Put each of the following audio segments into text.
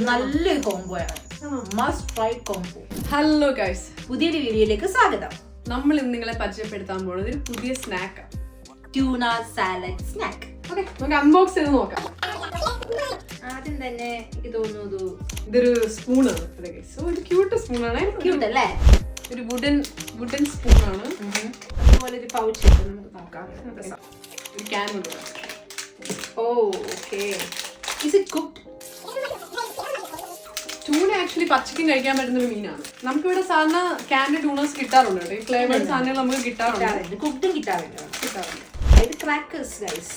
നല്ലൊരു കോംബോയാണ്, must try combo. Hello guys, പുതിയൊരു വീഡിയോയിലേക്ക് സ്വാഗതം. നമ്മൾ ഇന്ന് നിങ്ങളെ പരിചയപ്പെടുത്താൻ പോകുന്നത് ഒരു പുതിയ snack, tuna salad snack. Okay, നമുക്ക് അൺബോക്സ് ചെയ്ത് നോക്കാം. ആദ്യം തന്നെ എനിക്ക് തോന്നുന്നു ഇതൊരു സ്പൂണാണ്. ഒരു ക്യൂട്ട് സ്പൂണാണ്. ക്യൂട്ട് അല്ലേ? ഒരു വുഡൻ സ്പൂണാണ്. അതുപോലെ ഒരു പൗച്ച് നമുക്ക് നോക്കാം. ഒരു ക്യാൻ ഉണ്ട്. Okay, is it cooked? Tuna actually പച്ചക്കും കഴിക്കാൻ പറ്റുന്ന ഒരു മീനാണ്. നമുക്കിവിടെ സാധാരണ ക്യാൻഡ് ട്യൂണേഴ്സ് കിട്ടാറുണ്ട്. ഈ ഫ്ലേവേർഡ് സാധനങ്ങൾ നമുക്ക് കിട്ടാറുണ്ട്. കുക്ക്ഡും കിട്ടാറുണ്ട്. ഇത് ക്രാക്കേഴ്സ് ഗൈസ്.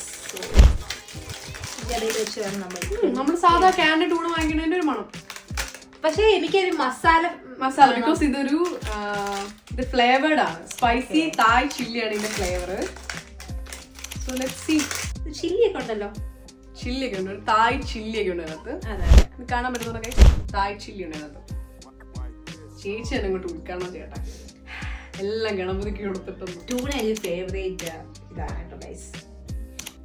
നമ്മൾ സാധാ ക്യാൻഡ് ട്യൂണ വാങ്ങിക്കുന്നതിന്റെ ഒരു മണം. പക്ഷേ എനിക്കൊരു മസാല ബിക്കോസ് ഇത് ഫ്ലേവേർഡ് ആണ്. സ്പൈസി തായ് ചില്ലിയാണ് ഇതിന്റെ ഫ്ലേവർ. So let's see. ചില്ലിയൊക്കെ ഉണ്ടല്ലോ. ചില്ലിയൊക്കെ ഉണ്ട്, ഒരു തായ് ചില്ലിയൊക്കെ ഉണ്ട് അതിനകത്ത്. ഇത് കാണാൻ പറ്റുന്നതൊക്കെ തായ് ചില്ലി ഉണ്ട് അതിനകത്ത്. ചേച്ചി തന്നെ ഇങ്ങോട്ട് ഉൾക്കാണോ ചേട്ടാ, എല്ലാം ഗണപതിക്ക് കൊടുത്തിട്ടുണ്ട്. ട്യൂണ എനിക്ക് ഫേവറേറ്റ് ഇതാണ് കേട്ടോ ഗൈസ്.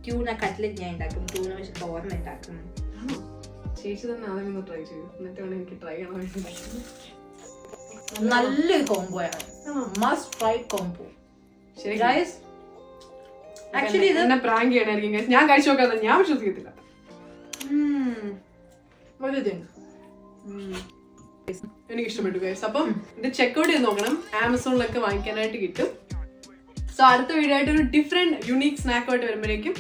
ട്യൂണ കട്ട്ലറ്റ് ഞാൻ ഉണ്ടാക്കും, ട്യൂണ വെച്ച് തോരൻ ഉണ്ടാക്കും. ചേച്ചി തന്നെ ആദ്യം ട്രൈ ചെയ്തു, എന്നിട്ട് വേണം എനിക്ക് ട്രൈ ചെയ്യണം. നല്ലൊരു കോംബോയാണ്, മസ്റ്റ് ട്രൈ കോംബോ. ശരി ഗൈസ്, ആക്ച്വലി ഇത് എന്നെ പ്രാങ്ക് ചെയ്യണായിരിക്കും. ഞാൻ കഴിച്ചു നോക്കാതെ ഞാൻ വിശ്വസിക്കത്തില്ല. എനിക്ക് ഇഷ്ടപ്പെട്ടു ഗൈസ്. അപ്പം ഇത് ചെക്കൗട്ട് ചെയ്ത് നോക്കണം. ആമസോണിലൊക്കെ വാങ്ങിക്കാനായിട്ട് കിട്ടും. സോ അടുത്ത വീഡിയോ ആയിട്ട് ഒരു ഡിഫറെന്റ് യുണീക് സ്നാക്കുമായിട്ട് വരുമ്പോഴേക്കും